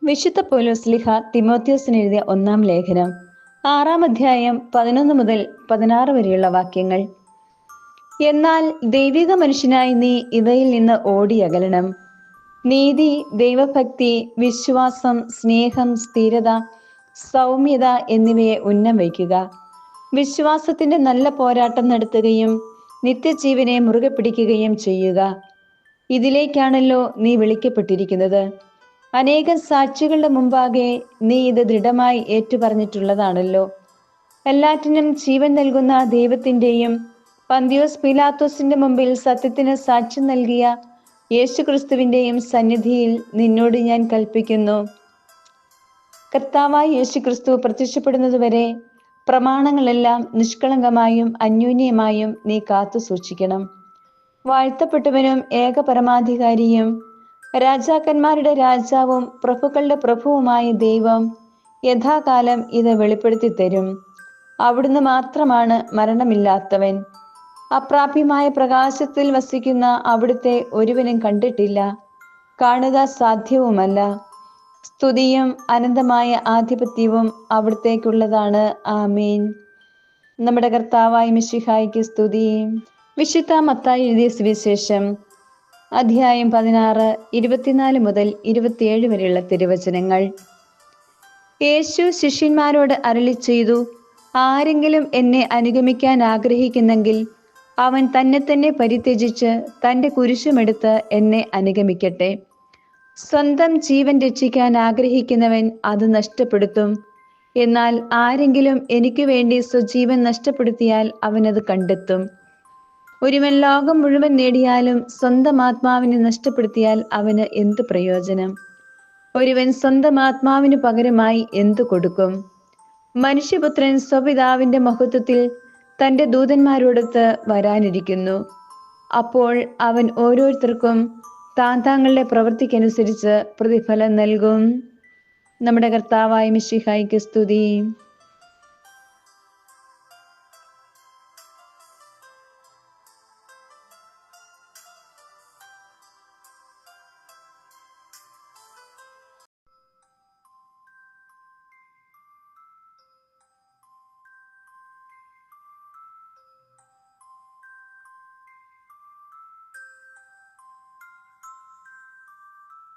വിശുദ്ധ പൗലോസ്ലിഹ തിമോത്തിയോസിന് എഴുതിയ ഒന്നാം ലേഖനം 6-ാം അധ്യായം 11 മുതൽ 16 വരെയുള്ള വാക്യങ്ങൾ. എന്നാൽ ദൈവിക മനുഷ്യനായി നീ ഇവയിൽ നിന്ന് ഓടിയകലണം. നീതി, ദൈവഭക്തി, വിശ്വാസം, സ്നേഹം, സ്ഥിരത, സൗമ്യത എന്നിവയെ ഉന്നം വയ്ക്കുക. വിശ്വാസത്തിന്റെ നല്ല പോരാട്ടം നടത്തുകയും നിത്യജീവനെ മുറുകെ പിടിക്കുകയും ചെയ്യുക. ഇതിലേക്കാണല്ലോ നീ വിളിക്കപ്പെട്ടിരിക്കുന്നത്. അനേകം സാക്ഷികളുടെ മുമ്പാകെ നീ ഇത് ദൃഢമായി ഏറ്റുപറഞ്ഞിട്ടുള്ളതാണല്ലോ. എല്ലാറ്റിനും ജീവൻ നൽകുന്ന ദൈവത്തിന്റെയും പന്തിയോസ് പീലാത്തോസിന്റെ മുമ്പിൽ സത്യത്തിന് സാക്ഷ്യം നൽകിയ യേശുക്രിസ്തുവിന്റെയും സന്നിധിയിൽ നിന്നോട് ഞാൻ കൽപ്പിക്കുന്നു, കർത്താവായ യേശുക്രിസ്തു പ്രത്യക്ഷപ്പെടുന്നതുവരെ പ്രമാണങ്ങളെല്ലാം നിഷ്കളങ്കമായും അന്യോന്യമായും നീ കാത്തു സൂക്ഷിക്കണം. വാഴ്ത്തപ്പെട്ടവനും ഏക പരമാധികാരിയും രാജാക്കന്മാരുടെ രാജാവും പ്രഭുക്കളുടെ പ്രഭുവുമായ ദൈവം യഥാകാലം ഇത് വെളിപ്പെടുത്തി തരും. അവിടുന്ന് മാത്രമാണ് മരണമില്ലാത്തവൻ. അപ്രാപ്യമായ പ്രകാശത്തിൽ വസിക്കുന്ന അവിടുത്തെ ഒരുവനും കണ്ടിട്ടില്ല, കാണുക സാധ്യവുമല്ല. സ്തുതിയും അനന്തമായ ആധിപത്യവും അവിടുത്തേക്കുള്ളതാണ്. ആമേൻ. നമ്മുടെ കർത്താവായ മിശിഹായ്ക്ക് സ്തുതി. വിശുദ്ധ മത്തായി എഴുതിയ സുവിശേഷം അധ്യായം 16, 24 മുതൽ 27 വരെയുള്ള തിരുവചനങ്ങൾ. യേശു ശിഷ്യന്മാരോട് അരുളി ചെയ്തു, ആരെങ്കിലും എന്നെ അനുഗമിക്കാൻ ആഗ്രഹിക്കുന്നെങ്കിൽ അവൻ തന്നെ തന്നെ പരിത്യജിച്ച് തൻ്റെ കുരിശുമെടുത്ത് എന്നെ അനുഗമിക്കട്ടെ. സ്വന്തം ജീവൻ രക്ഷിക്കാൻ ആഗ്രഹിക്കുന്നവൻ അത് നഷ്ടപ്പെടുത്തും. എന്നാൽ ആരെങ്കിലും എനിക്ക് വേണ്ടി സ്വജീവൻ നഷ്ടപ്പെടുത്തിയാൽ അവനത് കണ്ടെത്തും. ഒരുവൻ ലോകം മുഴുവൻ നേടിയാലും സ്വന്തം ആത്മാവിനെ നഷ്ടപ്പെടുത്തിയാൽ അവന് എന്ത് പ്രയോജനം? ഒരുവൻ സ്വന്തം ആത്മാവിന് പകരമായി എന്തു കൊടുക്കും? മനുഷ്യപുത്രൻ സ്വപിതാവിന്റെ മഹത്വത്തിൽ തൻ്റെ ദൂതന്മാരോടൊത്ത് വരാനിരിക്കുന്നു. അപ്പോൾ അവൻ ഓരോരുത്തർക്കും താങ്കളുടെ പ്രവൃത്തിക്കനുസരിച്ച് പ്രതിഫലം നൽകും. നമ്മുടെ കർത്താവായ മിശിഹായ്ക്ക് സ്തുതി.